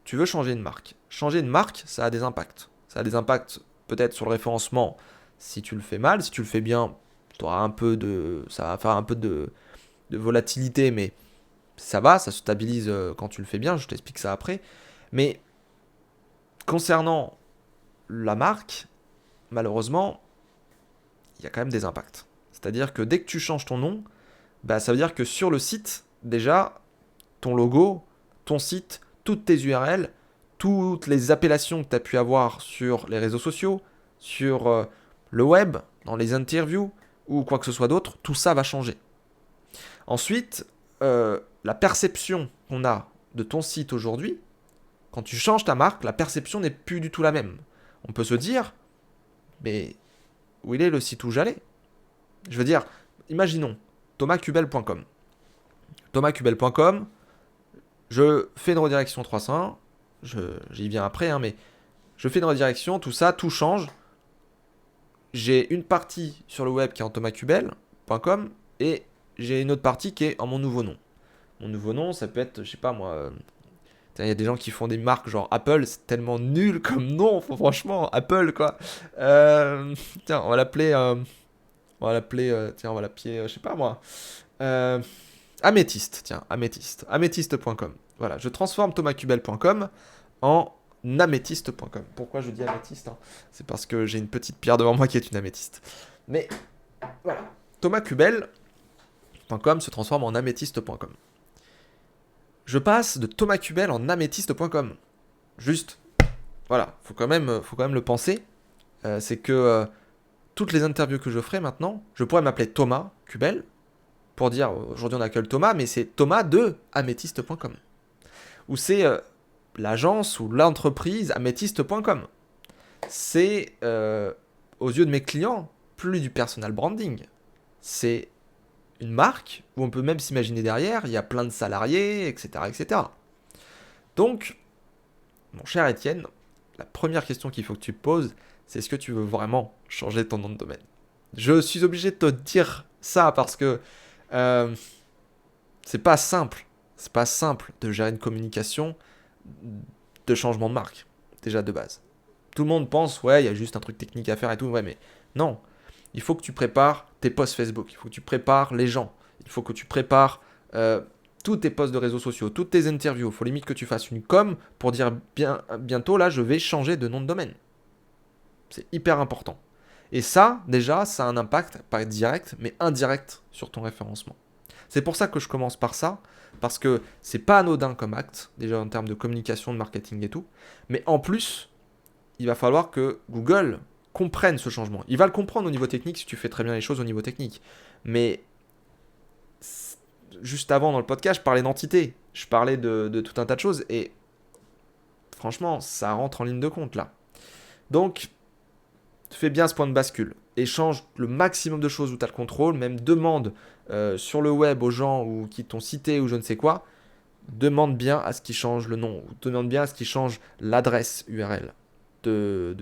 Tu veux changer une marque. Changer une marque, ça a des impacts. Ça a des impacts peut-être sur le référencement si tu le fais mal. Si tu le fais bien, ça va faire un peu de volatilité, mais ça se stabilise quand tu le fais bien. Je t'explique ça après. Mais concernant la marque, malheureusement, il y a quand même des impacts. C'est-à-dire que dès que tu changes ton nom, bah, ça veut dire que sur le site, déjà, ton logo, ton site, toutes tes URL, toutes les appellations que tu as pu avoir sur les réseaux sociaux, sur le web, dans les interviews ou quoi que ce soit d'autre, tout ça va changer. Ensuite, la perception qu'on a de ton site aujourd'hui, quand tu changes ta marque, la perception n'est plus du tout la même. On peut se dire, mais où il est le site où j'allais? Je veux dire, imaginons thomascubel.com. thomascubel.com, je fais une redirection 301, j'y viens après, hein, mais je fais une redirection, tout ça, tout change. J'ai une partie sur le web qui est en thomascubel.com et j'ai une autre partie qui est en mon nouveau nom. Mon nouveau nom, ça peut être, je sais pas moi, il y a des gens qui font des marques genre Apple, c'est tellement nul comme nom, franchement, Apple quoi. Tiens, on va l'appeler, je sais pas moi. Améthyste, tiens, Améthyste. Améthyste.com. Voilà, je transforme thomascubel.com en améthyste.com. Pourquoi je dis améthyste, hein? C'est parce que j'ai une petite pierre devant moi qui est une améthyste. Mais voilà, thomascubel.com se transforme en améthyste.com. Je passe de thomascubel en améthyste.com. Juste, voilà, faut quand même le penser. C'est que toutes les interviews que je ferai maintenant, je pourrais m'appeler Thomas Cubel pour dire aujourd'hui on accueille Thomas, mais c'est Thomas de améthyste.com. Ou c'est l'agence ou l'entreprise améthyste.com. C'est, aux yeux de mes clients, plus du personal branding. C'est une marque où on peut même s'imaginer derrière, il y a plein de salariés, etc. etc. Donc, mon cher Étienne, la première question qu'il faut que tu te poses, c'est est-ce que tu veux vraiment changer ton nom de domaine? Je suis obligé de te dire ça parce que c'est pas simple. C'est pas simple de gérer une communication de changement de marque, déjà de base. Tout le monde pense, ouais, il y a juste un truc technique à faire et tout, ouais, mais non. Il faut que tu prépares tes posts Facebook, il faut que tu prépares les gens, il faut que tu prépares tous tes posts de réseaux sociaux, toutes tes interviews. Il faut limite que tu fasses une com pour dire bientôt, là, je vais changer de nom de domaine. C'est hyper important. Et ça, déjà, ça a un impact, pas direct, mais indirect sur ton référencement. C'est pour ça que je commence par ça, parce que c'est pas anodin comme acte, déjà en termes de communication, de marketing et tout, mais en plus, il va falloir que Google comprenne ce changement. Il va le comprendre au niveau technique si tu fais très bien les choses au niveau technique. Mais juste avant dans le podcast, je parlais d'entité, je parlais de tout un tas de choses, et franchement, ça rentre en ligne de compte là. Donc, fais bien ce point de bascule. Échange le maximum de choses où tu as le contrôle, même demande sur le web aux gens ou qui t'ont cité ou je ne sais quoi, demande bien à ce qu'ils changent le nom, ou demande bien à ce qu'ils changent l'adresse URL de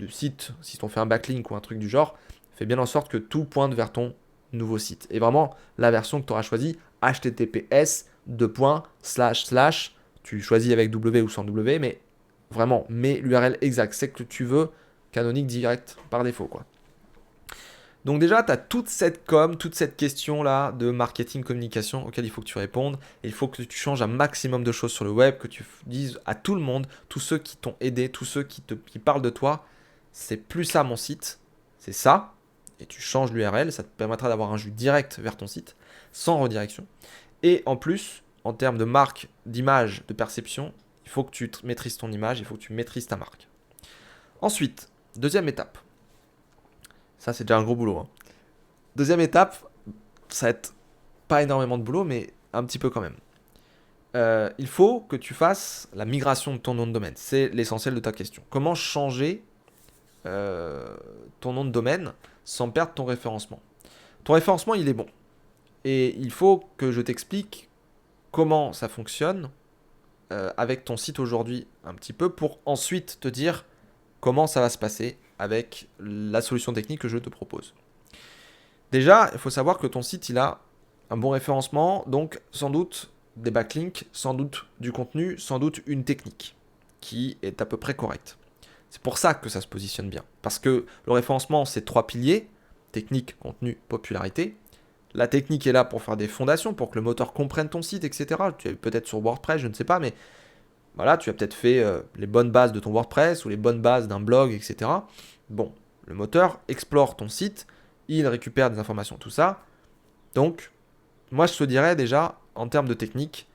site, si t'ont fait un backlink ou un truc du genre, fais bien en sorte que tout pointe vers ton nouveau site. Et vraiment, la version que tu auras choisie, https, tu choisis avec W ou sans W, mais vraiment, mets l'URL exact, c'est que tu veux, canonique direct par défaut, quoi. Donc déjà, tu as toute cette toute cette question-là de marketing, communication auquel il faut que tu répondes. Et il faut que tu changes un maximum de choses sur le web, que tu dises à tout le monde, tous ceux qui t'ont aidé, tous ceux qui parlent de toi, c'est plus ça mon site, c'est ça. Et tu changes l'URL, ça te permettra d'avoir un jus direct vers ton site, sans redirection. Et en plus, en termes de marque, d'image, de perception, il faut que tu maîtrises ton image, il faut que tu maîtrises ta marque. Ensuite, deuxième étape. Ça, c'est déjà un gros boulot, hein. Deuxième étape, ça va être pas énormément de boulot, mais un petit peu quand même. Il faut que tu fasses la migration de ton nom de domaine. C'est l'essentiel de ta question. Comment changer ton nom de domaine sans perdre ton référencement? Ton référencement, il est bon. Et il faut que je t'explique comment ça fonctionne avec ton site aujourd'hui un petit peu pour ensuite te dire comment ça va se passer avec la solution technique que je te propose. Déjà, il faut savoir que ton site, il a un bon référencement, donc sans doute des backlinks, sans doute du contenu, sans doute une technique qui est à peu près correcte. C'est pour ça que ça se positionne bien. Parce que le référencement, c'est 3 piliers, technique, contenu, popularité. La technique est là pour faire des fondations, pour que le moteur comprenne ton site, etc. Tu es peut-être sur WordPress, je ne sais pas, mais voilà, tu as peut-être fait les bonnes bases de ton WordPress ou les bonnes bases d'un blog, etc. Bon, le moteur explore ton site, il récupère des informations, tout ça. Donc, moi je te dirais déjà, en termes de technique,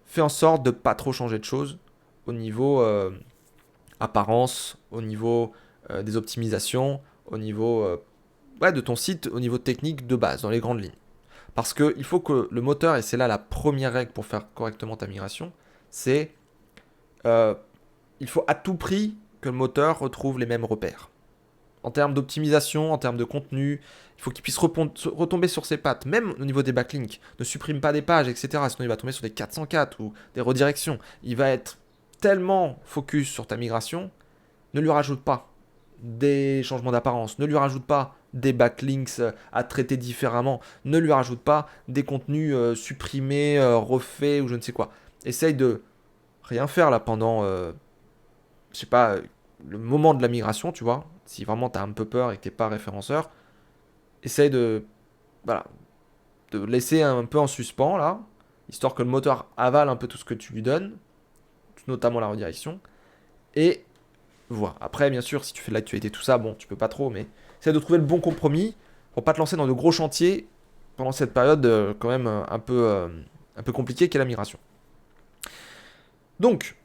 fais en sorte de ne pas trop changer de choses au niveau apparence, au niveau des optimisations, au niveau de ton site, au niveau technique de base, dans les grandes lignes. Parce qu'il faut que le moteur, et c'est là la première règle pour faire correctement ta migration, c'est il faut à tout prix que le moteur retrouve les mêmes repères. En termes d'optimisation, en termes de contenu, il faut qu'il puisse retomber sur ses pattes, même au niveau des backlinks. Ne supprime pas des pages, etc. Sinon, il va tomber sur des 404 ou des redirections. Il va être tellement focus sur ta migration, ne lui rajoute pas des changements d'apparence, ne lui rajoute pas des backlinks à traiter différemment, ne lui rajoute pas des contenus supprimés, refaits ou je ne sais quoi. Essaye de rien faire là pendant, je sais pas, le moment de la migration, tu vois. Si vraiment tu as un peu peur et que tu n'es pas référenceur, essaye voilà, de laisser un peu en suspens là, histoire que le moteur avale un peu tout ce que tu lui donnes, notamment la redirection, et voir. Après, bien sûr, si tu fais de l'actualité, tout ça, bon, tu peux pas trop, mais essaye de trouver le bon compromis pour pas te lancer dans de gros chantiers pendant cette période quand même un peu compliquée qu'est la migration. Donc,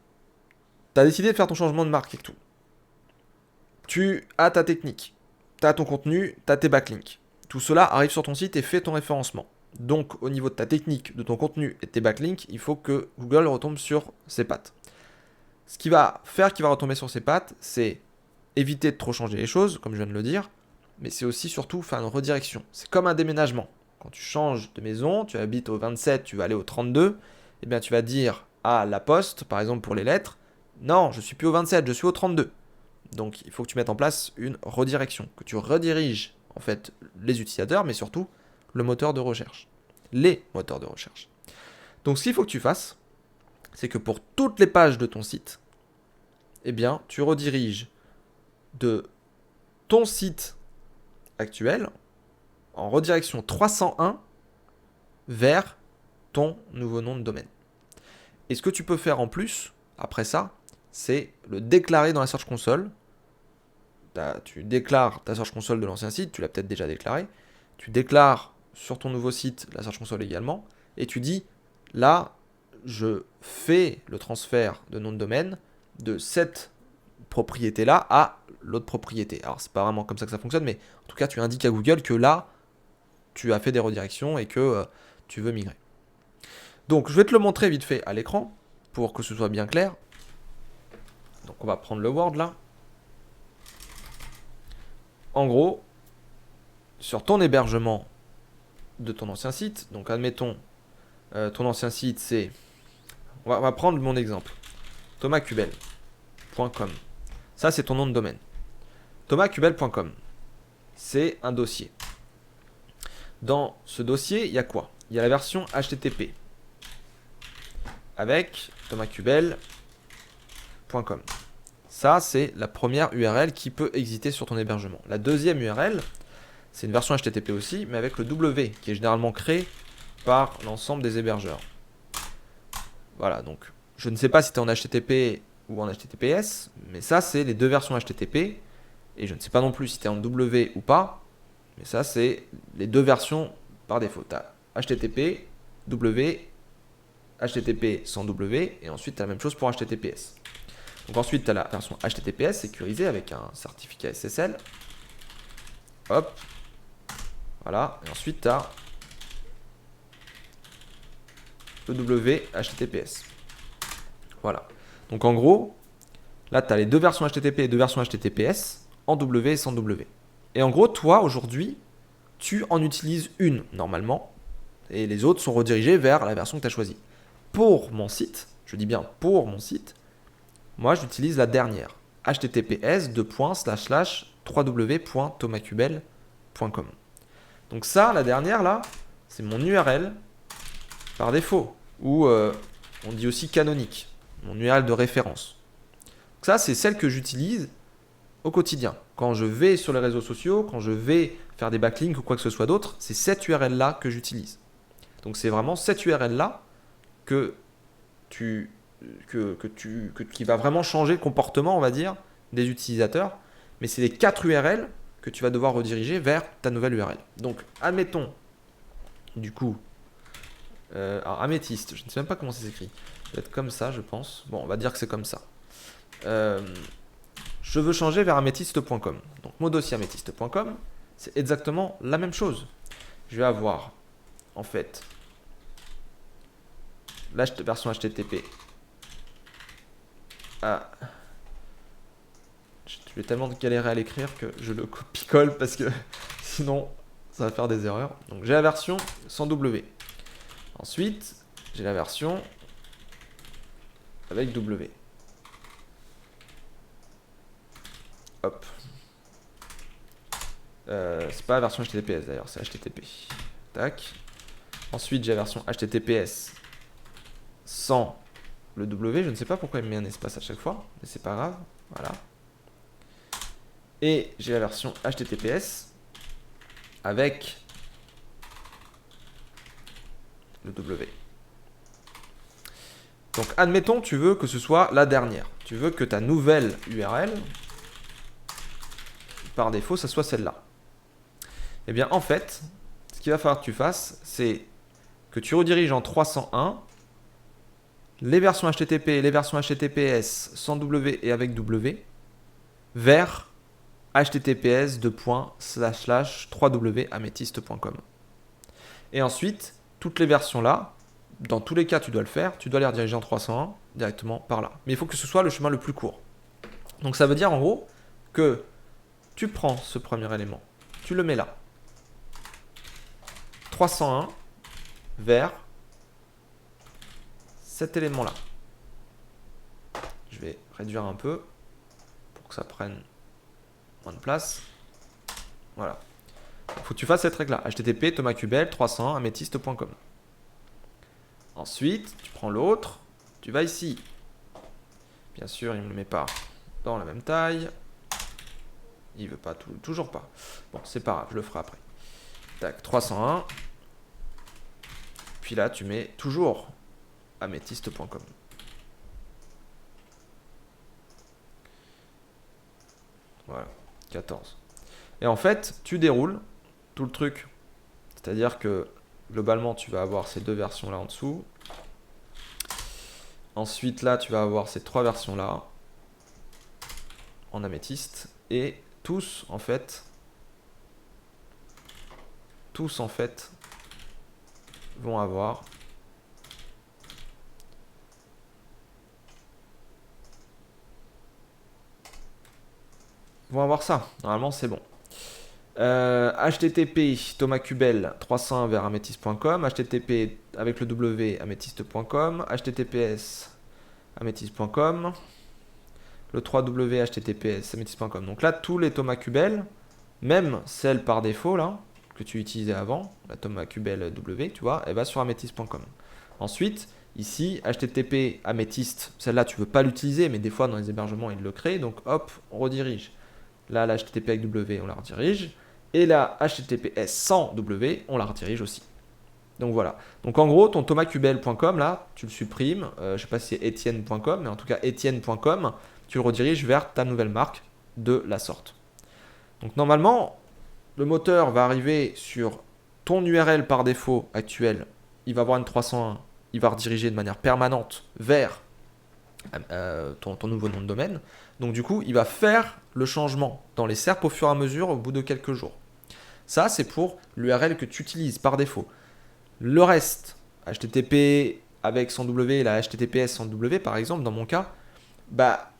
tu as décidé de faire ton changement de marque et tout. Tu as ta technique, tu as ton contenu, tu as tes backlinks. Tout cela arrive sur ton site et fait ton référencement. Donc, au niveau de ta technique, de ton contenu et de tes backlinks, il faut que Google retombe sur ses pattes. Ce qui va faire qu'il va retomber sur ses pattes, c'est éviter de trop changer les choses, comme je viens de le dire, mais c'est aussi surtout faire une redirection. C'est comme un déménagement. Quand tu changes de maison, tu habites au 27, tu vas aller au 32, eh bien tu vas dire à la poste, par exemple pour les lettres, non, je suis plus au 27, je suis au 32. Donc il faut que tu mettes en place une redirection, que tu rediriges en fait les utilisateurs, mais surtout le moteur de recherche. Les moteurs de recherche. Donc ce qu'il faut que tu fasses, c'est que pour toutes les pages de ton site, eh bien tu rediriges de ton site actuel en redirection 301 vers ton nouveau nom de domaine. Et ce que tu peux faire en plus, après ça, c'est le déclarer dans la Search Console. Tu déclares ta Search Console de l'ancien site, tu l'as peut-être déjà déclaré. Tu déclares sur ton nouveau site la Search Console également, et tu dis, là, je fais le transfert de nom de domaine de cette propriété-là à l'autre propriété. Alors, c'est pas vraiment comme ça que ça fonctionne, mais en tout cas, tu indiques à Google que là, tu as fait des redirections et que tu veux migrer. Donc, je vais te le montrer vite fait à l'écran pour que ce soit bien clair. Donc, on va prendre le Word là. En gros, sur ton hébergement de ton ancien site, donc admettons, ton ancien site, c'est... On va prendre mon exemple. thomascubel.com. Ça, c'est ton nom de domaine. thomascubel.com. C'est un dossier. Dans ce dossier, il y a quoi? Il y a la version HTTP avec thomascubel.com. Ça, c'est la première URL qui peut exister sur ton hébergement. La deuxième URL, c'est une version HTTP aussi, mais avec le W, qui est généralement créé par l'ensemble des hébergeurs. Voilà, donc je ne sais pas si tu es en HTTP ou en HTTPS, mais ça, c'est les deux versions HTTP. Et je ne sais pas non plus si tu es en W ou pas, mais ça, c'est les deux versions par défaut. Tu as HTTP, W, HTTP sans W, et ensuite tu as la même chose pour HTTPS. Donc ensuite, tu as la version HTTPS sécurisée avec un certificat SSL. Hop. Voilà. Et ensuite, tu as le W HTTPS. Voilà. Donc en gros, là, tu as les deux versions HTTP et deux versions HTTPS en W et sans W. Et en gros, toi, aujourd'hui, tu en utilises une normalement, et les autres sont redirigés vers la version que tu as choisie. Pour mon site, je dis bien pour mon site, moi, j'utilise la dernière. https://www.thomascubel.com. Donc ça, la dernière, là, c'est mon URL par défaut. Ou on dit aussi canonique. Mon URL de référence. Donc ça, c'est celle que j'utilise au quotidien. Quand je vais sur les réseaux sociaux, quand je vais faire des backlinks ou quoi que ce soit d'autre, c'est cette URL-là que j'utilise. Donc c'est vraiment cette URL-là qui va vraiment changer le comportement, on va dire, des utilisateurs. Mais c'est les 4 URL que tu vas devoir rediriger vers ta nouvelle URL. Donc, admettons, du coup, alors améthyste, je ne sais même pas comment ça s'écrit. Ça va être comme ça, je pense. Bon, on va dire que c'est comme ça. Je veux changer vers améthyste.com. Donc, mon dossier améthyste.com, c'est exactement la même chose. Je vais avoir, en fait, la version HTTP. Je vais tellement galérer à l'écrire que je le copie-colle parce que sinon ça va faire des erreurs. Donc j'ai la version sans W. Ensuite, j'ai la version avec W. Hop. C'est pas la version HTTPS d'ailleurs, c'est HTTP. Tac. Ensuite, j'ai la version HTTPS sans le W. Je ne sais pas pourquoi il me met un espace à chaque fois, mais c'est pas grave. Voilà. Et j'ai la version HTTPS avec le W. Donc admettons tu veux que ce soit la dernière. Tu veux que ta nouvelle URL, par défaut, ça soit celle-là. Eh bien en fait, ce qu'il va falloir que tu fasses, c'est que tu rediriges en 301 les versions HTTP et les versions HTTPS sans W et avec W vers https://www.amethyste.com. Et ensuite, toutes les versions là, dans tous les cas tu dois le faire, tu dois les rediriger en 301 directement par là. Mais il faut que ce soit le chemin le plus court. Donc ça veut dire en gros que tu prends ce premier élément, tu le mets là. 301 vers cet élément-là. Je vais réduire un peu pour que ça prenne moins de place. Voilà. Il faut que tu fasses cette règle-là. http thomascubel 301 amethyste.com. Ensuite, tu prends l'autre, tu vas ici. Bien sûr, il ne me le met pas dans la même taille. Il veut pas, toujours pas. Bon, c'est pas grave, je le ferai après. Tac, 301. Puis là, tu mets toujours amethyste.com. Voilà, 14. Et en fait, tu déroules tout le truc C'est-à-dire que globalement, tu vas avoir ces deux versions-là en dessous. Ensuite, là, tu vas avoir ces trois versions-là en améthyste. Et tous, en fait, vont avoir ça. Normalement, c'est bon. HTTP Thomas Kubel 301 vers amethyst.com, HTTP avec le W amethyst.com, HTTPS amethyst.com, le 3W HTTPS amethyst.com. Donc là, tous les Thomas Kubel, même celle par défaut là que tu utilisais avant, la Thomas Kubel W, tu vois, elle va sur amethyst.com. Ensuite, ici, HTTP amethyst, celle-là tu veux pas l'utiliser, mais des fois dans les hébergements ils le créent, donc hop, on redirige. Là, la HTTP avec W, on la redirige. Et la HTTPS sans W, on la redirige aussi. Donc voilà. Donc en gros, ton thomascubel.com, là, tu le supprimes. Je ne sais pas si c'est etienne.com, mais en tout cas, etienne.com, tu le rediriges vers ta nouvelle marque de la sorte. Donc normalement, le moteur va arriver sur ton URL par défaut actuel. Il va avoir une 301. Il va rediriger de manière permanente vers ton nouveau nom de domaine. Donc du coup, il va faire le changement dans les SERP au fur et à mesure au bout de quelques jours. Ça, c'est pour l'URL que tu utilises par défaut. Le reste, HTTP avec sans W, la HTTPS sans W par exemple, dans mon cas, bah,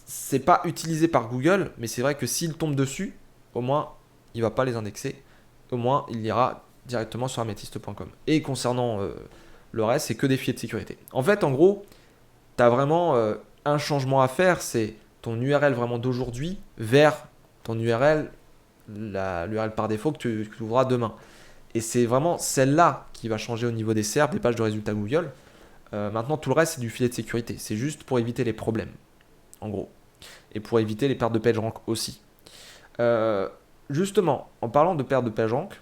c'est pas utilisé par Google, mais c'est vrai que s'il tombe dessus, au moins, il va pas les indexer. Au moins, il ira directement sur amethyst.com. Et concernant le reste, c'est que des fichiers de sécurité. En fait, en gros, tu as vraiment un changement à faire, c'est ton URL vraiment d'aujourd'hui vers ton URL, l'URL par défaut que tu ouvriras demain. Et c'est vraiment celle-là qui va changer au niveau des SERP, des pages de résultats Google. Maintenant, tout le reste, c'est du filet de sécurité. C'est juste pour éviter les problèmes, en gros. Et pour éviter les pertes de PageRank aussi. Justement, en parlant de perte de PageRank,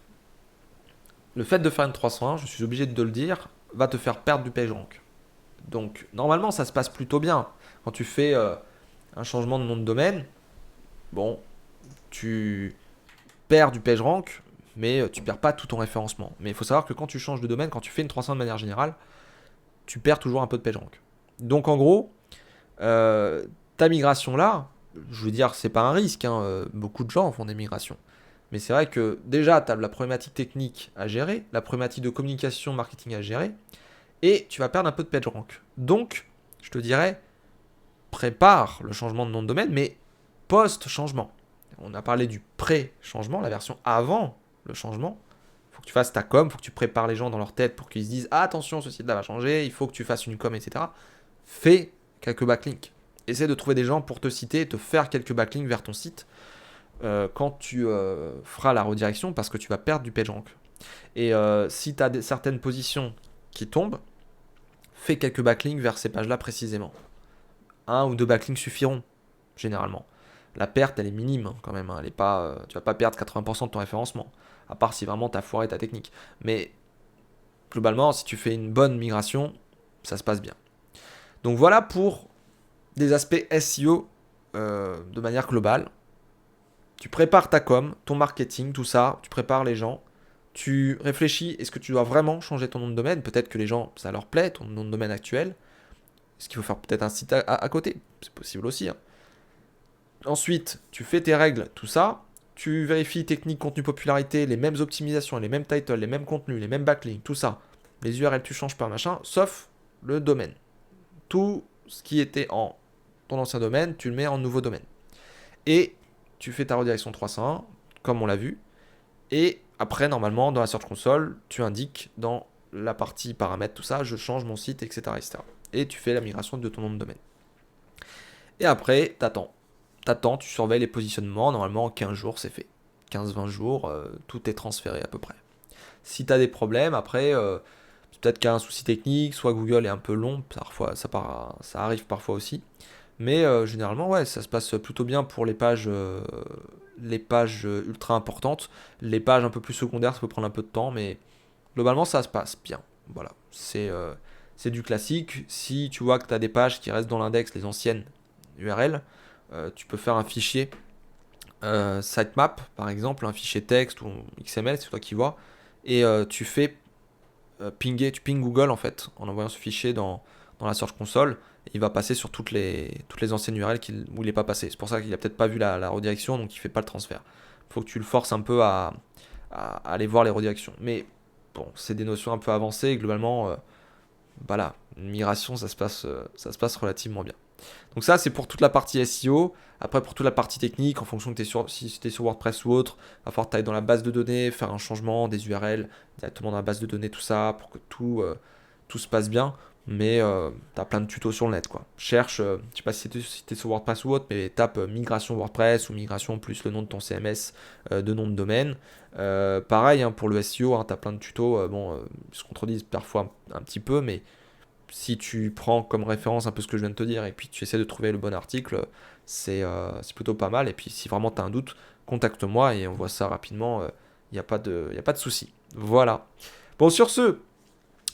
le fait de faire une 301, je suis obligé de le dire, va te faire perdre du PageRank. Donc, normalement, ça se passe plutôt bien. Quand tu fais un changement de nom de domaine, bon, tu perds du PageRank, mais tu perds pas tout ton référencement. Mais il faut savoir que quand tu changes de domaine, quand tu fais une 300 de manière générale, tu perds toujours un peu de PageRank. Donc en gros, ta migration là, je veux dire, c'est pas un risque. Beaucoup de gens font des migrations. Mais c'est vrai que déjà, tu as la problématique technique à gérer, la problématique de communication, marketing à gérer, et tu vas perdre un peu de PageRank. Donc, je te dirais, prépare le changement de nom de domaine, mais post-changement. On a parlé du pré-changement, la version avant le changement. Il faut que tu fasses ta com, il faut que tu prépares les gens dans leur tête pour qu'ils se disent ah, attention, ce site-là va changer, il faut que tu fasses une com, etc. Fais quelques backlinks. Essaie de trouver des gens pour te citer, te faire quelques backlinks vers ton site quand tu feras la redirection parce que tu vas perdre du PageRank. Et si tu as certaines positions qui tombent, fais quelques backlinks vers ces pages-là précisément. 1 ou 2 backlinks suffiront, généralement. La perte, elle est minime quand même. Elle est pas, tu vas pas perdre 80% de ton référencement, à part si vraiment tu as foiré ta technique. Mais globalement, si tu fais une bonne migration, ça se passe bien. Donc voilà pour des aspects SEO de manière globale. Tu prépares ta com, ton marketing, tout ça, tu prépares les gens. Tu réfléchis, est-ce que tu dois vraiment changer ton nom de domaine? Peut-être que les gens, ça leur plaît, ton nom de domaine actuel. Est-ce qu'il faut faire peut-être un site à côté? C'est possible aussi. Ensuite, tu fais tes règles, tout ça. Tu vérifies technique, contenu, popularité, les mêmes optimisations, les mêmes titles, les mêmes contenus, les mêmes backlinks, tout ça. Les URL, tu changes pas, machin, sauf le domaine. Tout ce qui était en ton ancien domaine, tu le mets en nouveau domaine. Et tu fais ta redirection 301, comme on l'a vu. Et après, normalement, dans la Search Console, tu indiques dans la partie paramètres, tout ça, je change mon site, etc. etc. Et tu fais la migration de ton nom de domaine. Et après, t'attends, tu surveilles les positionnements, normalement en 15 jours c'est fait. 15-20 jours, tout est transféré à peu près. Si tu as des problèmes, après, peut-être qu'il y a un souci technique, soit Google est un peu long, parfois, ça arrive parfois aussi. Mais généralement, ouais, ça se passe plutôt bien pour les pages ultra importantes. Les pages un peu plus secondaires, ça peut prendre un peu de temps, mais globalement, ça se passe bien. Voilà, c'est du classique. Si tu vois que tu as des pages qui restent dans l'index, les anciennes URL, tu peux faire un fichier sitemap, par exemple, un fichier texte ou XML, c'est toi qui vois, et tu fais tu ping Google en fait en envoyant ce fichier dans la Search Console. Et il va passer sur toutes les anciennes URL où il n'est pas passé. C'est pour ça qu'il a peut-être pas vu la redirection, donc il fait pas le transfert. Il faut que tu le forces un peu à aller voir les redirections. Mais bon, c'est des notions un peu avancées. Globalement, voilà, une migration, ça se passe relativement bien. Donc ça, c'est pour toute la partie SEO. Après, pour toute la partie technique, en fonction de si tu es sur WordPress ou autre, il va falloir que tu ailles dans la base de données, faire un changement des URL directement dans la base de données, tout ça, pour que tout se passe bien. Mais tu as plein de tutos sur le net, quoi. Cherche, je sais pas si tu es sur WordPress ou autre, mais tape migration WordPress ou migration plus le nom de ton CMS, de nom de domaine. Pareil, hein, pour le SEO, tu as plein de tutos. Ils se contredisent parfois un petit peu, mais si tu prends comme référence un peu ce que je viens de te dire et puis tu essaies de trouver le bon article, c'est plutôt pas mal. Et puis si vraiment tu as un doute, contacte-moi et on voit ça rapidement. Il n'y a pas de souci. Voilà. Bon, sur ce,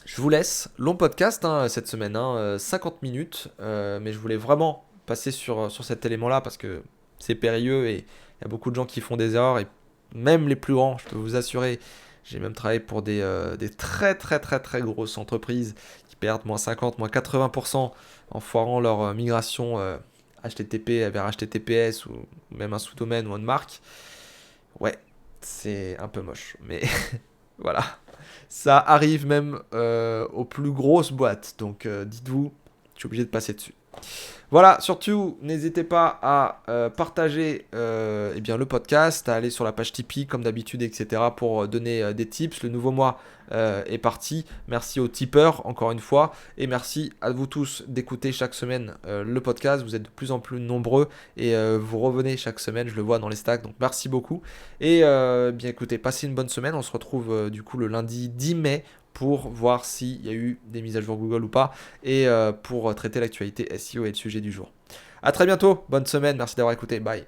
je vous laisse. Long podcast hein, cette semaine, 50 minutes. Mais je voulais vraiment passer sur cet élément-là parce que c'est périlleux et il y a beaucoup de gens qui font des erreurs. Et même les plus grands, je peux vous assurer. J'ai même travaillé pour des très très très très grosses entreprises qui perdent moins 50, moins 80% en foirant leur migration HTTP vers HTTPS ou même un sous-domaine ou une marque. Ouais, c'est un peu moche. Mais voilà. Ça arrive même aux plus grosses boîtes. Donc dites-vous, je suis obligé de passer dessus. Voilà, surtout, n'hésitez pas à partager eh bien, le podcast, à aller sur la page Tipeee comme d'habitude, etc. pour donner des tips. Le nouveau mois est parti. Merci aux tipeurs, encore une fois. Et merci à vous tous d'écouter chaque semaine le podcast. Vous êtes de plus en plus nombreux et vous revenez chaque semaine, je le vois dans les stacks. Donc merci beaucoup. Et bien écoutez, passez une bonne semaine. On se retrouve du coup le lundi 10 mai pour voir s'il y a eu des mises à jour Google ou pas, et pour traiter l'actualité SEO et le sujet du jour. A très bientôt, bonne semaine, merci d'avoir écouté, bye.